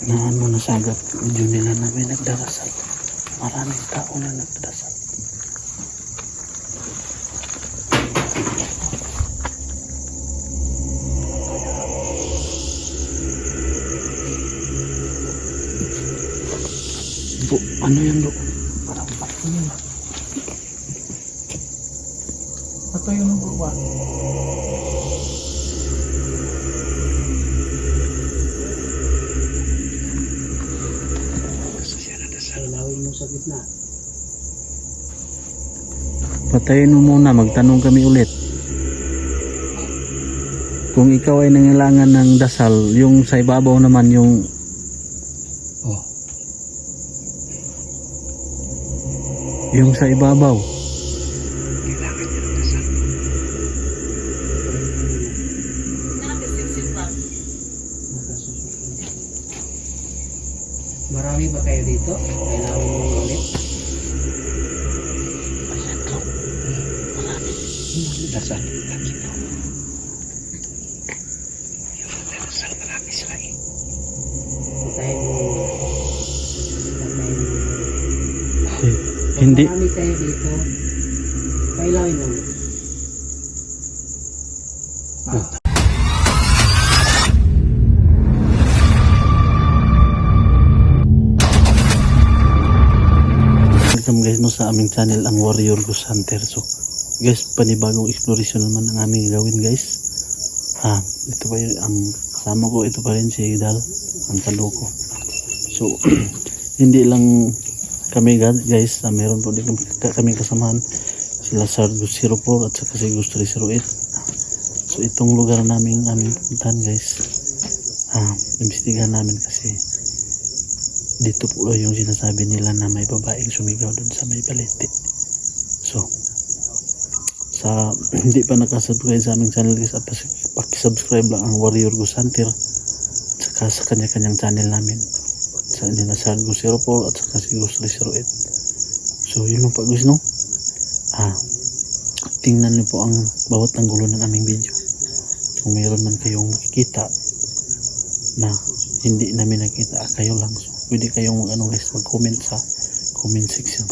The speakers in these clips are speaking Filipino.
na ano nasagat. Medyo nila namin nagdarasal. Maraming tao na nagdarasal. Bu, ano yan bu? Parang pato yun. Pato yun ang buwan. Sa gitna. Patayin mo muna, magtanong kami ulit. Kung ikaw ay nangailangan ng dasal, yung sa ibabaw naman yung yung sa ibabaw. Kailangan niya ng dasal. Marami ba kayo dito? Kailangan mo ulit? Dasal. Dasal marami sila eh. Patayin mo. Hindi. Marami kayo dito. Kailangan mo ulit. Welcome guys no sa aming channel ang Warrior Ghost Hunter. So guys, panibagong exploration naman ang aming gawin guys. Ito pa yun, ang kasama ko, ito pa rin si Dal, ang talo ko. So hindi lang kami guys, meron po din kami kasamahan sila Sargo 04 at saka si Gusto 08. So itong lugar namin aming puntahan guys, imbestigahan namin kasi dito po yung sinasabi nila na may babaeng sumigaw doon sa may balete. So sa hindi pa nakasubscribe sa aming channel guys, pakisubscribe lang ang Warrior Ghost Hunter at saka sa kanya-kanyang channel namin sa nila Sargo 04 at saka si Gusto 08. So yun lang pa guys no. Tingnan niyo po ang bawat anggulo ng aming video. Kung mayroon man kayong makikita na hindi namin nakita, kayo lang. So pwede kayong mag-comment sa comment section.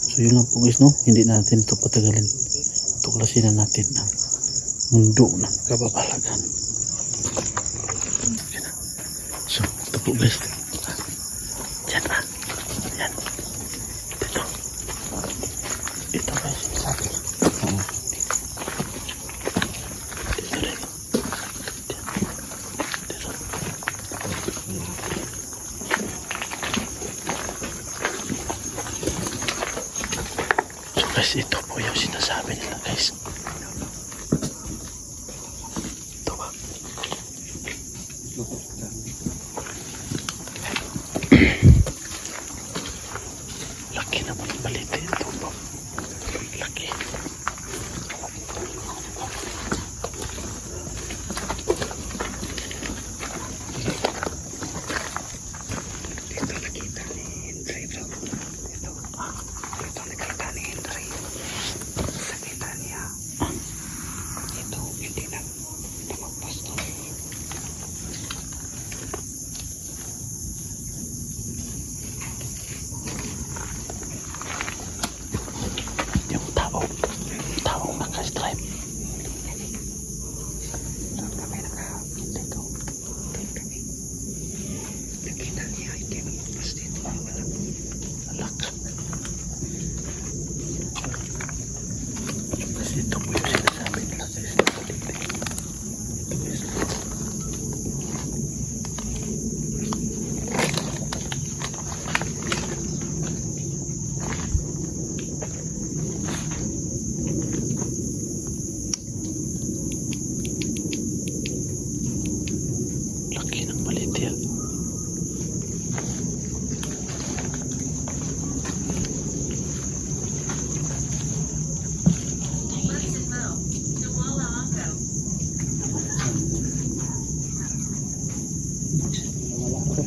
So yun lang po guys no. Hindi natin ito patagalin. Tuklasin na natin ang mundo ng kababalagan. So ito po guys. Yan na. Yan. Dito. Ito guys. Dito rin. Dito. So guys, ito po yung sinasabi nila guys. Ito ba? Laki naman yung balita ito po. Laki. Dito nakita ni Henry bro. Dito nakita ni Henry. Nakita niya. Ito hindi na tumagpas to. Yung taong naka-stripe. Doon kami dito. Doon kami. Nakita niya hindi tumagpas dito. Wala. Alak. Kasi ito po yung sinasabi nila guys. Ito guys. Laki ng maliit yan. Wala ako.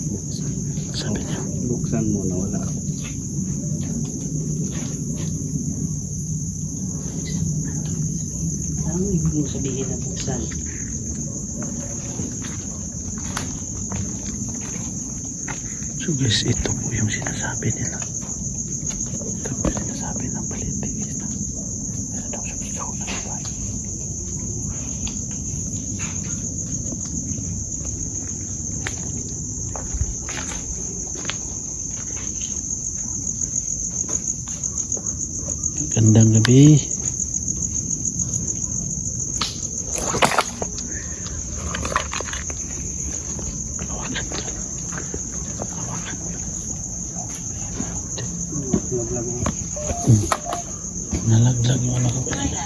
Sabi niya. Buksan mo na wala ako. Anong ibig mo sabihin na buksan? So guys, ito po yung sinasabi nila. Ito po yung sinasabi ng balete guys na meron daw sumigaw na babae. Gandang gabi. Nalaglag yung ano ko kanina.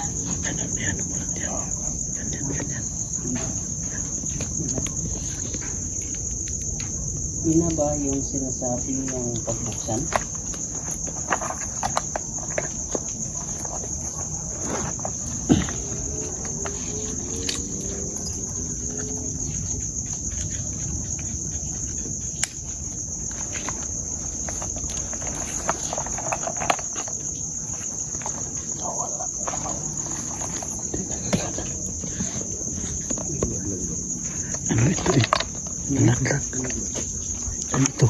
Yan mo lang yan. Ganyan. Yun na ba yung sinasabi ng pagbuksan? Ano ito eh? Nalaglag. Ano ito?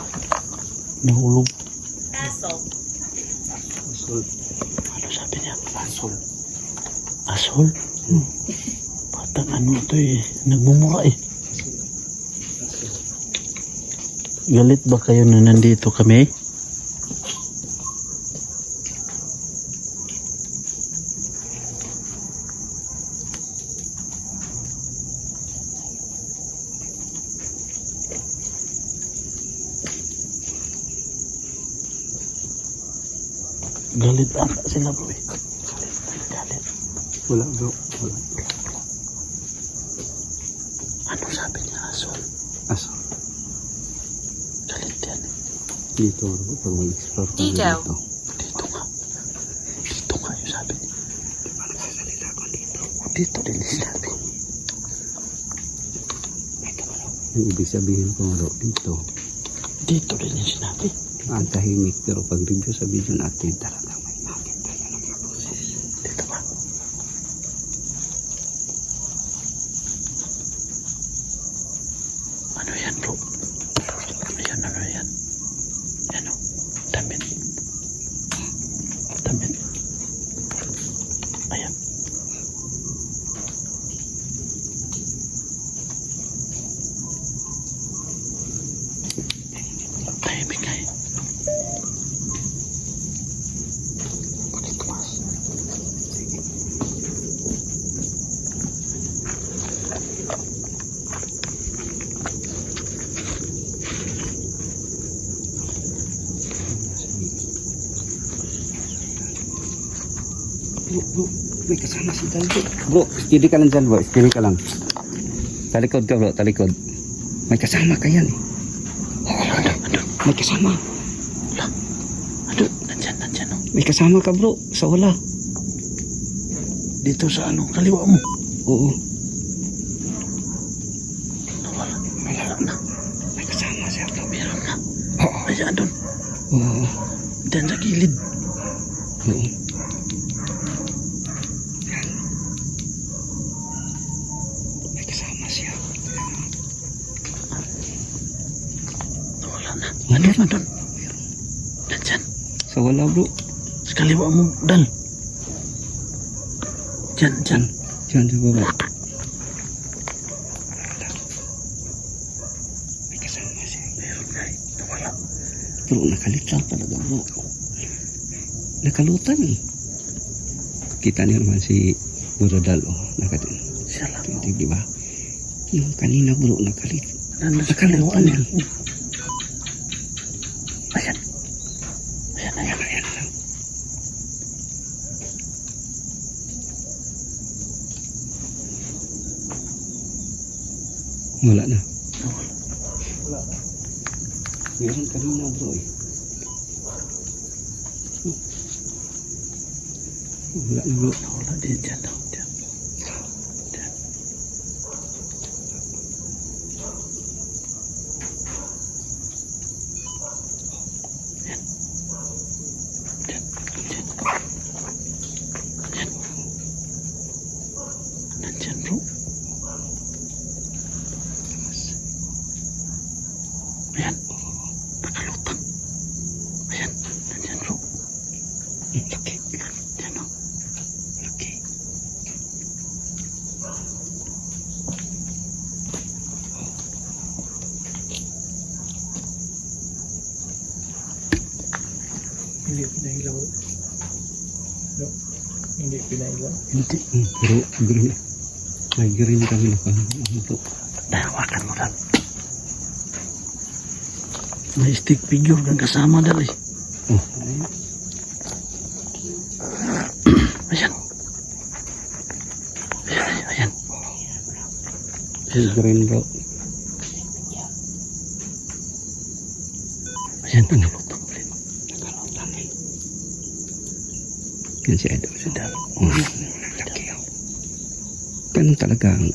Nahulog. Asshole. Ano sabi niya? Asshole? Batang ano ito eh. Nagmumura eh. Galit ba kayo na nandito kami? Galit ata sila bro eh. Galit. Wala bro. Wala. Ano sabi niya? Asshole? Aso. Galit yan eh. Dito bro. Pag mag-explore ka Dito. dito. Dito nga. Dito nga yung sabi niya. Ano sasalita ko dito? Dito din yung sabi. Ang ibig sabihin ko bro. Dito. Dito din yung sinabi. Ang tahimik pero pag review sa video natin talagang may nakita yan ang mga boses. Dito ba? Ano yan bro? Ano yan? Ano? Damit. Damit. Ayan. Tahimik ka eh. Bakit tumas? Bro, may kasama si Dalbo. Bro, steady ka lang dyan bro. Steady ka lang. Talikod ka bro, talikod. May kasama ka yan eh. May kasama. Ano? Nandyan oh. May kasama ka bro. Sa wala. Dito sa ano, kaliwa mo. Oo. Nawala. Wala na. May kasama siya bro. Meron na. Oo. Ayan doon. Oo. Diyan sa gilid. Oo. May kasama siya. Nawala na. Ano na doon? Nandyan. Sa wala bro. Sa kaliwa mo, Dal. Diyan. Diyan sa baba. May kasama siya. Meron na eh. Nawala. Bro, nakalit lang talaga bro. Nakalutan eh. Kita niyo naman si Buradal oh. Nakatin. Siya lang. Hindi, di ba? Yung kanina bro, nakalit. Nandun sa Nakaliwa kaliwa niya. niya. Ayan. Ayan lang. Wala na. Nawala. Meron kanina bro eh. Wala na bro. Nawala din dyan. Dyan. Nandyan bro. Ayan. Laki. Yan o. Laki. Hindi pinahilaw. No? Hindi pinahilaw. Hindi. Pero green. May green kami na bro. Hawakan mo lang. May stick figure kang kasama dali. Oh. Ayan. Ayan. Green bro. Ayan. Nakalutang ulit. Nakalutang eh. Yan si Edo. Si Dal. Laki oh. Ganun talaga ang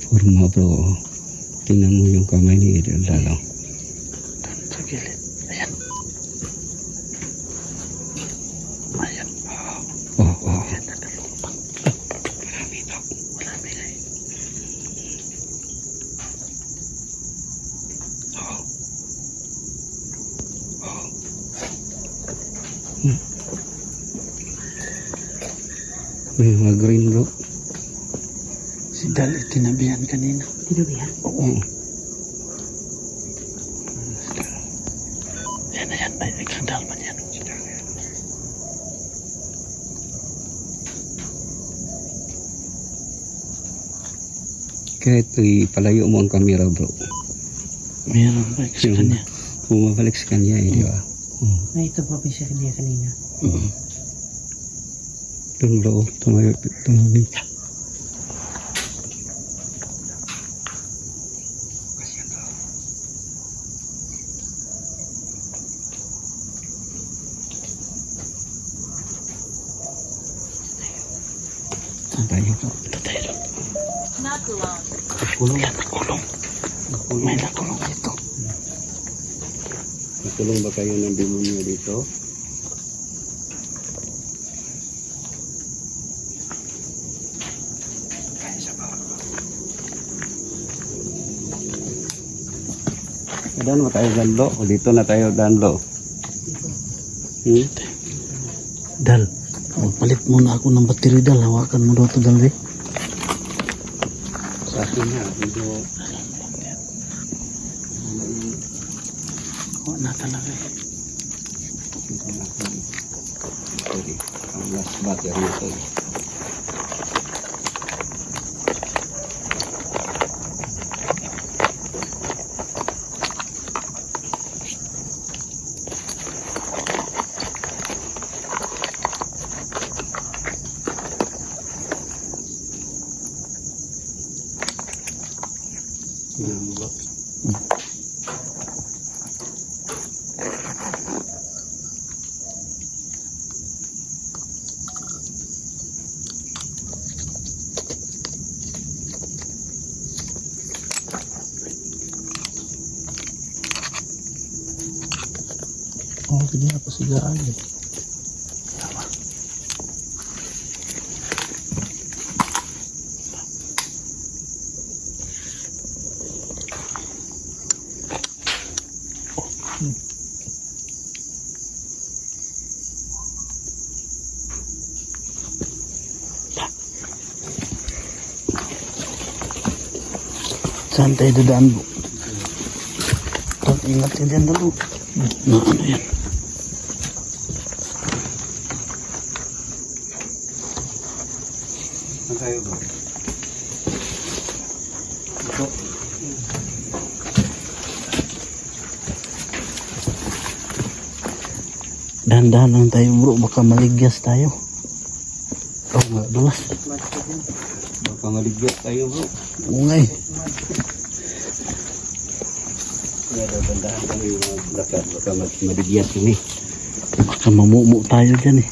forma bro. Tingnan mo yung kamay ni Edo lalo. Sa gilid. Ayan. Ayan. Oh, oh. Ayan. Nakalutang. Marami bro. Wala bigay. Oh. Oh. May mga green bro. Si Dal tinabihan kanina. Tinabihan? Oo. Ayan, ayan. May ikang Dal man yan. Kahit palayo mo ang kamera bro. Mayroon ba sa Yung kanya? bumabalik sa kanya eh, di ba? Ay, ito pa siya kanya kanina. Doon bro, tumayo, tumabi. Saan tayo po? Ito tayo. Kulong. Yan, nakulong. May nakulong dito. Nakulong ba kayo ng demonyo dito? Saan ba tayo danlo? O dito na tayo danlo? Dal, magpalit muna ako ng battery Dal. Hawakan mo daw ito Dal eh. Sa akin na, medyo Wala talaga eh. sorry, ang last battery ito. Tingnan mo ba? Oh, hindi na pasigaan eh. Saan tayo dadaan po? Ingat ka dyan dalo. Na ano yan? Saan tayo ba? Ito. Dahan-dahan lang tayo bro. Baka maligyas tayo. Oh, madulas. Baka maligyan tayo bro. Ungay. Kaya dahan kami maglakad. Baka maligyan kami. Baka mamumu tayo dyan eh.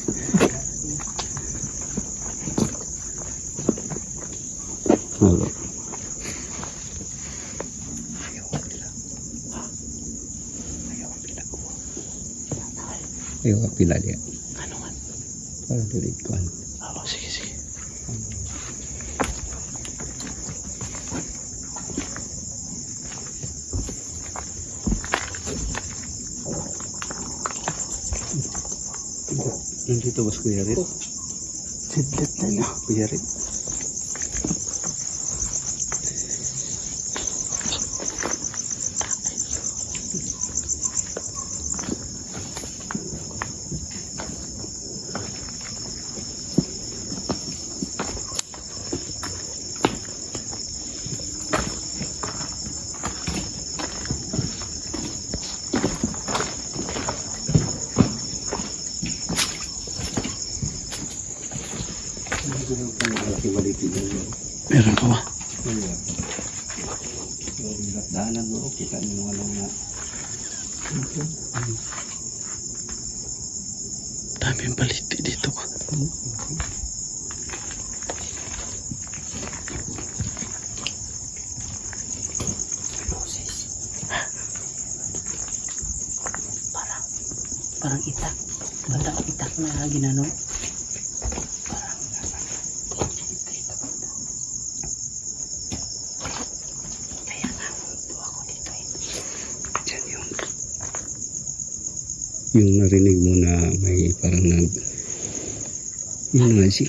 Halo. Ayaw ka pila dia. Ano man? Para tulit ko. Oh, sige, sige. Nandito ba si Kuya Rit? Sidlit na niya. Kuya Rit? Malaki baliti dyan. Meron pa ba? Daanan mo, kita nyo walang nga. Daming baliti dito ba? Parang itak. Itak na ginano. Dyan yung narinig mo na may parang yung nga si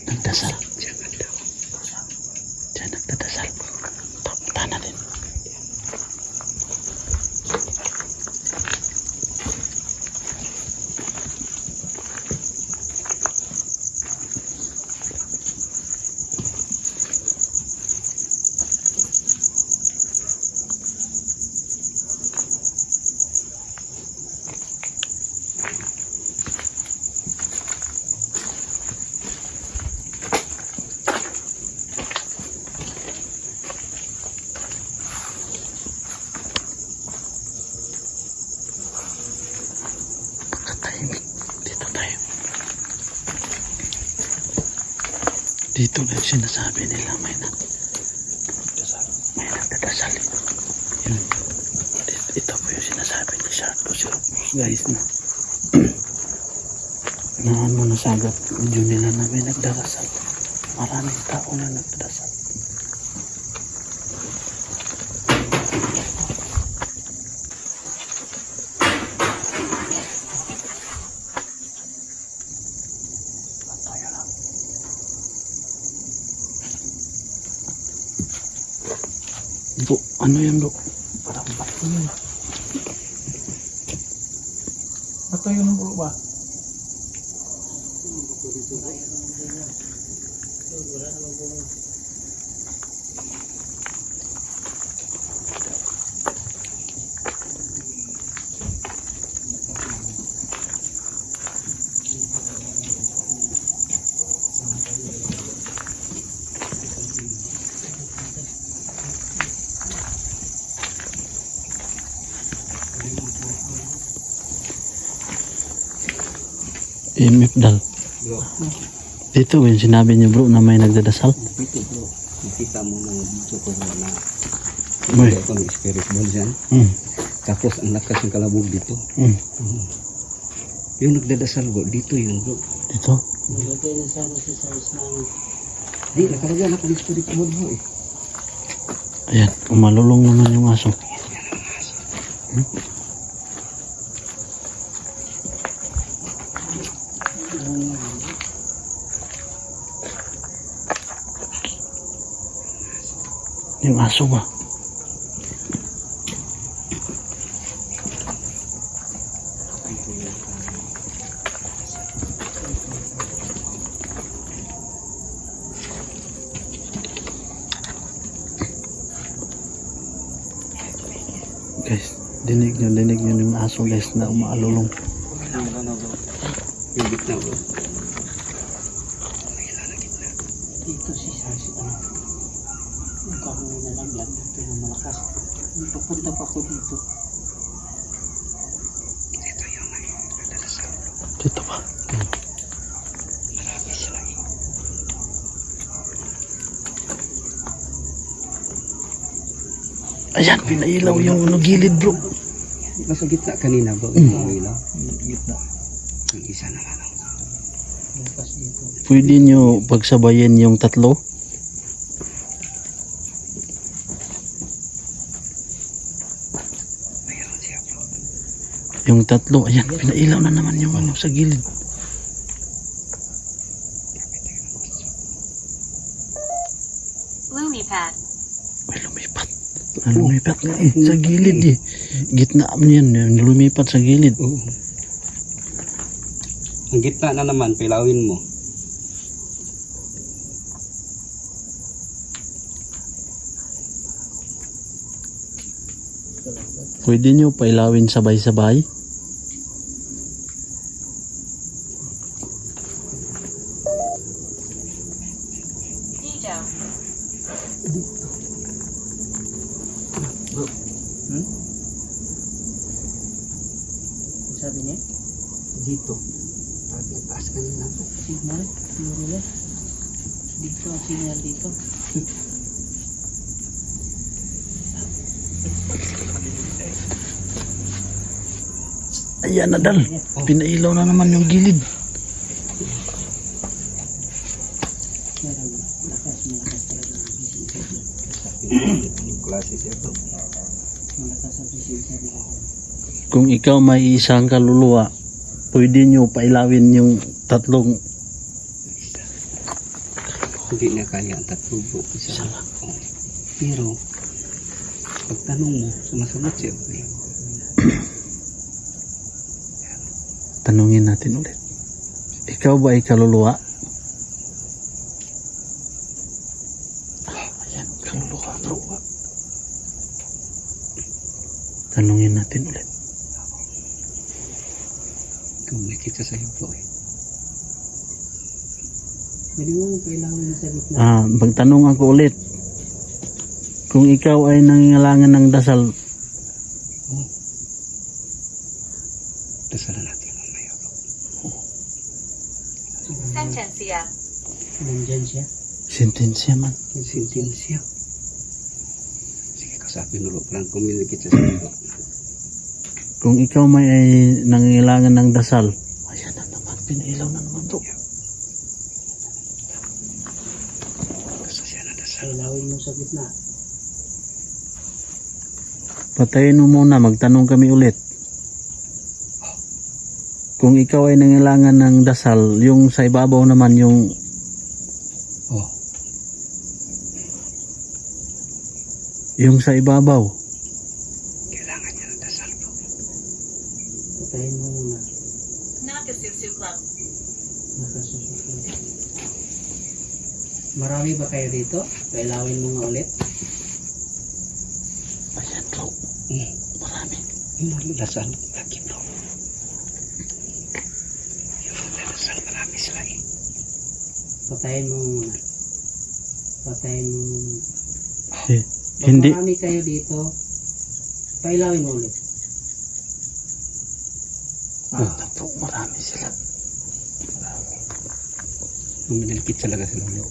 Nagdasal. dyan ang daw. Diyan nagdadasal. Punta natin. Tahimik. Dito tayo. Dito na yung sinasabi nila may nagdadasal. Yun. Ito po yung sinasabi ni Sharko guys na na ano nasagat yun nila na may nagdarasal. Maraming tao na nagdarasal. Bro, ano yan bro? Parang bato yun. Bato yun bro ba? Imip dal. Bro, Dito yung sinabi niyo bro na may nagdadasal. dito bro. Nakita mo na dito ko na Uy. ito ang spirit ball dyan. Mm. Tapos ang lakas ng kalabog dito. Mm. Yung nagdadasal bro, dito yun bro. Dito. Nilagay na sana si Size namin. Di, nakalagay na ng spirit ball bro eh. Ayan, umalulong naman yung aso. Hmm? Yung aso ba? Guys, dinig nyo yung aso guys na umaalulong. Ano bro? Yung gitna bro. Dito si Size. Yung kahoy na laglag dito yung malakas. Papunta pa ako dito. Ito yung nagdadasal bro. Dito ba? Marami sila eh. Ayan, pinailaw yung ano, gilid bro. Nasa gitna kanina bro. Mm. Yung ilaw. Gitna. Yung isa naman. Bukas dito. Pwede nyo pagsabayin yung tatlo. Mayroon siya bro. Yung tatlo, ayan, pinailaw na naman yung ano sa gilid. Lumipat nga eh. Sa gilid eh. Gitna niyan. Lumipat sa gilid. Oo. Ang gitna na naman, pilawin mo. Pwede nyo pailawin sabay-sabay. Sabi niya? Dito. Taas kanina po. Signal? Siguro na. Dito ang signal dito. Ayan na dal. Pinailaw na naman yung gilid. Meron na. Malakas talaga ang presensya niya. Klase siya to. Malakas ang presensya niya. Kung ikaw may isang kaluluwa, pwede nyo pailawin yung tatlong. Hindi niya kaya ang tatlo bro. Isa lang. Oh. Pero, pagtanong mo, sumasagot siya. Okay. Tanungin natin ulit. Ikaw ba ay kaluluwa? Ayan, kaluluwa bro. Tanungin natin ulit. Kung nakita sa'yo bro eh. Pwede mo kailangan na sa gitna. Magtanong ako ulit. Kung ikaw ay nangingalangan ng dasal, Dasalan natin mamaya bro. Sentencia. Nandyan siya. sentensya man. Sentensya. Sige, kasapin ulo. Parang communicate siya sa'yo bro. Kung ikaw may ay nangingalangan ng dasal, ayan na naman, pinailaw na naman bro. Kasi siya na dasal. Kailawin mo sa gitna. Patayin mo muna, magtanong kami ulit. Kung ikaw ay nangailangan ng dasal, yung sa ibabaw naman yung Oh. yung sa ibabaw. Kailangan niya ng dasal bro. Patayin mo muna. Nakasusuklap. Nakasusunod. Marami ba kayo dito? Kailawin mo nga ulit. Ayan bro, marami. Yung mga dasal, lagi bro. Yung mga dasal, marami sila eh. Patayin mo muna. Patayin mo muna. Eh, Pag hindi, marami kayo dito, pailawin mo ulit. bro, marami sila. Lumilikit talaga sila bro.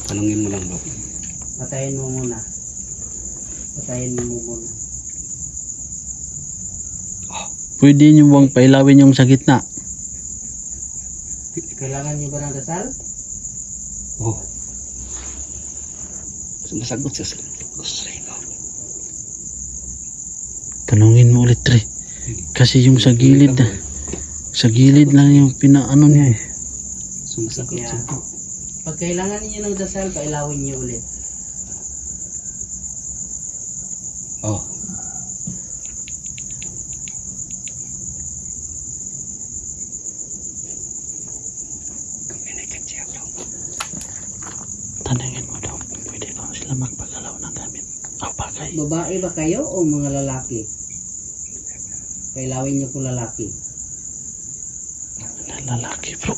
Tanungin mo lang bro. Patayin mo muna. Patayin mo muna. Pwede nyo bang pailawin yung sa gitna? Kailangan niyo ba ng dasal? Oh. Sumasagot siya sa gusto rin bro. Tanungin mo ulit, Tre. Kasi yung sa gilid, sa gilid lang yung pinaano niya eh. Sumasagot siya bro. Pag kailangan niyo ng dasal, pailawin niyo ulit. Oh. Communicate siya bro. Tanungin mo daw, pwede ba sila magpagalaw ng gamit? Bagay. Babae ba kayo o mga lalaki? Pailawin niyo kung lalaki. Lalaki, bro.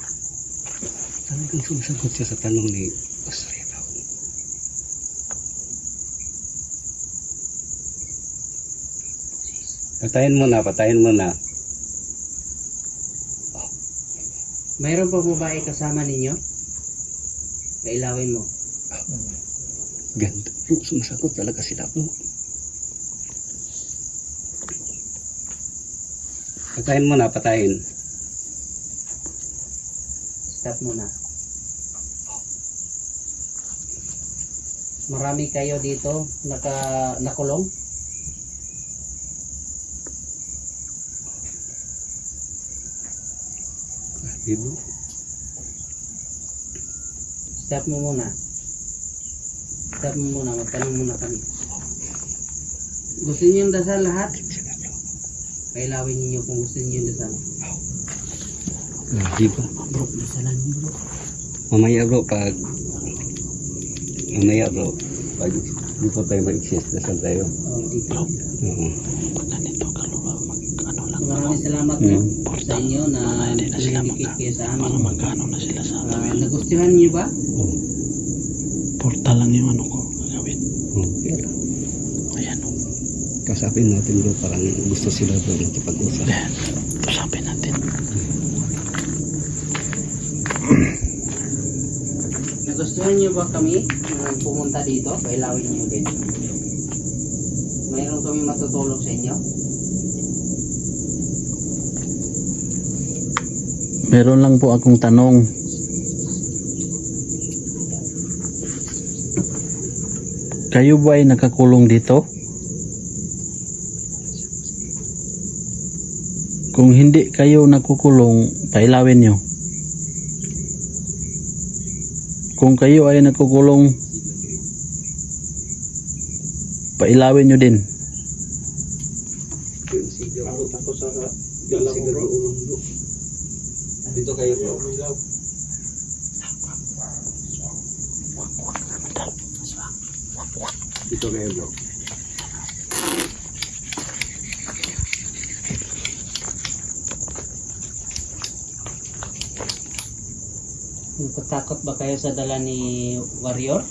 Talagang sumasagot siya sa tanong ni Osre bro. Patayin mo na, patayin mo na. Mayroon pa babae kasama ninyo? Pailawin mo. Ganda. Bro, sumasagot talaga sila bro. Patayin mo na, patayin. Stop muna. Marami kayo dito nakulong. Grabe bro. Stop mo muna. Stop mo muna. Magtanong muna kami. Gusto niyo yung dasal lahat? Pailawin niyo kung gusto niyo yung dasal. Di ba? Bro, dasalan niyo bro. Mamaya bro, pag dito tayo mag-exist, dasal tayo. Oh, dito. Oo. Pag ganito kaluluwa, ano lang. Maraming salamat bro sa inyo na Hindi na sila pinidikit kayo sa Para amin. magkano na sila sa amin. Nagustuhan niyo ba? Porta lang yung ano ko gagawin. Ayan o. Kasapin natin bro, parang gusto sila bro makipag-usap. Ayan. Usapin natin. Nagustuhan niyo ba kami pumunta dito? Pailawin niyo din. Mayroon kami matutulong sa inyo. Meron lang po akong tanong. Kayo ba ay nakakulong dito? Kung hindi kayo nakukulong, pailawin nyo. Kung kayo ay nakukulong, pailawin nyo din. Ako sa galang bro. Dito kayo bro. Dito kayo bro. Natatakot ba kayo sa dala ni Warrior?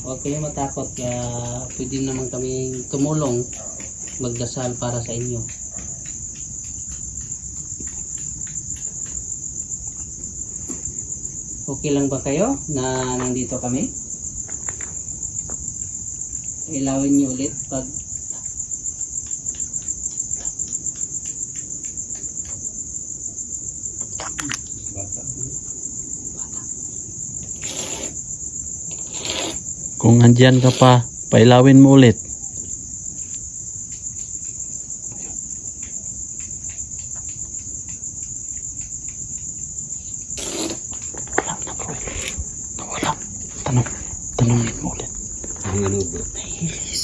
Huwag kayo matakot, kaya pwede naman kami tumulong magdasal para sa inyo. Okay lang ba kayo na nandito kami? Ilawin niyo ulit pag Kung andyan ka pa, pailawin mo ulit. Wala na bro. Wala. Tanongin mo ulit. Ano bro? nahilis.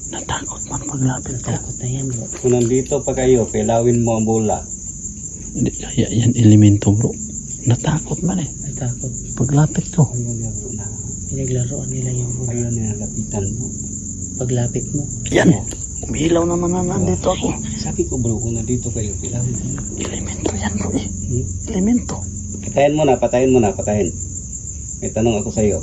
Natakot man paglapit ko. Takot na yan bro. Kung nandito pa kayo, pilawin mo ang bola. Hindi kaya yan elemento bro. Natakot man eh. Natakot. Paglapit ko. Ayun na bro na. Pinaglaruan nila yung bro. Ayun na lapitan mo. Paglapit mo. Yan. Umilaw naman na nandito ako. Sabi ko bro, kung nandito kayo, pilawin mo. Elemento yan bro eh. Elemento. Patayin mo na, patayin. May tanong ako sa iyo.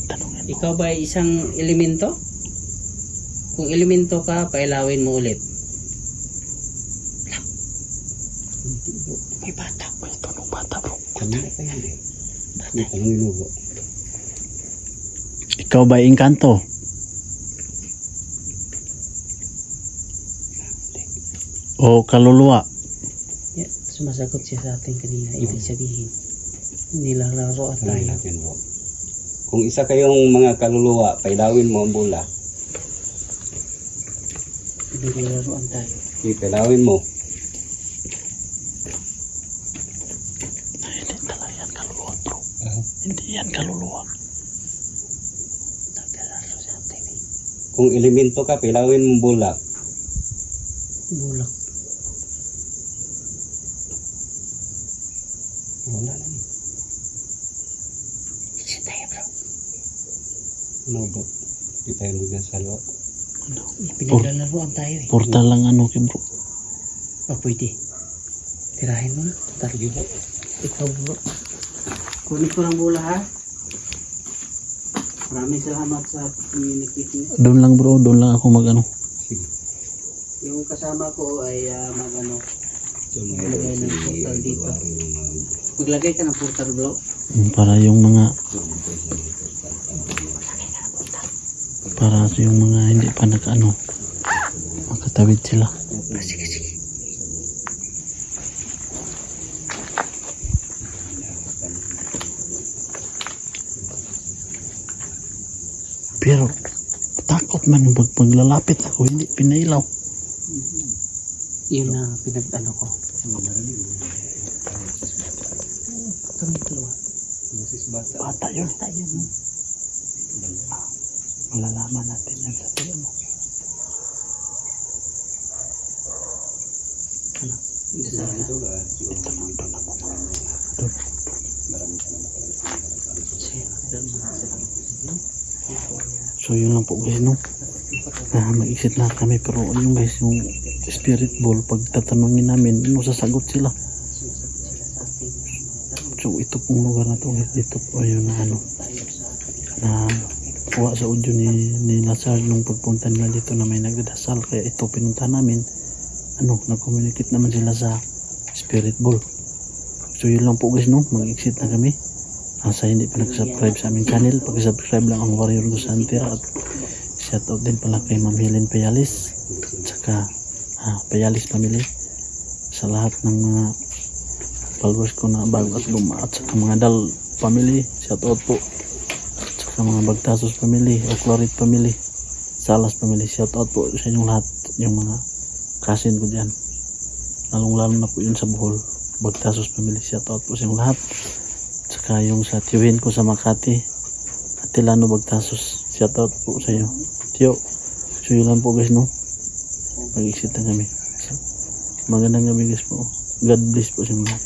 Tanongin mo. Ikaw ba ay isang elemento? Kung elemento ka, pailawin mo ulit. May bata. May tanong bata bro. Kanina pa yan eh. May tanongin mo bro. Ikaw ba engkanto? O kaluluwa? Yeah, sumasagot siya sa atin kanina. Ibig sabihin, nilalaro at Tanongin tayo. natin bro. Kung isa kayong mga kaluluwa, pailawin mo ang bola. Nilaruan tayo. Okay, pailawin mo. Hindi talaga yan kaluluwa bro. Hindi yan kaluluwa. Naglalaro sa atin eh. Kung elemento ka, pilawin mo bola. Bulak. Wala na eh. Isa tayo bro. Ano bro? Di tayo magdasalo. Pinaglalaruan tayo eh. Portal lang ano kay bro. O pwede. Tirahin mo na. Sige bro. Ikaw bro. Kunin ko ng bola ha. Maraming salamat sa communication niyo. Doon lang bro, doon lang ako mag ano. Sige. Yung kasama ko ay mag-ano. So, Maglagay ng portal dito. Maglagay ka ng portal bro. Para yung mga hindi pa nakaano makatawid sila. Sige sige. Pero takot man pag paglalapit ako, hindi pinailaw. Yun na pinag-ano ko. Kami dalawa. Bata yun. Bata yun. no? Malalaman natin yan sa tuloy mo. Hindi sa akin. Ito lang ito na muna. So yun lang po guys, no? Mag-exit na kami, pero yung guys, yung spirit ball, pag tatanungin namin, ano sasagot sila. So ito pong lugar na to guys, dito po yun na ano, na kuha sa audio ni Lazar nung pagpunta nila dito na may nagdasal, kaya ito pinunta namin, ano, nag-communicate naman sila sa spirit ball. So yun lang po guys, no? Mag-exit na kami. Sa hindi pa nag-subscribe sa aming channel, pag-subscribe lang ang Warrior Gusante, at shoutout din pala kay Ma'am Helen Payalis, tsaka Payalis Family, sa lahat ng mga followers ko na bago at luma, at saka mga Dal Family, shoutout po, tsaka mga Bagtasos Family, Oclarit Family, Salas Family, shoutout po sa inyong lahat, yung mga cousin ko dyan, lalong-lalo na po yun sa Bohol, Bagtasos Family, shoutout po sa inyong lahat. Tsaka yung sa tiyuhin ko sa Makati, Atilano Bagtasos, shoutout po sa iyo, tiyo. So yun lang po guys, no? Mag-exit na kami. So, magandang gabi guys po. God bless po sa mga.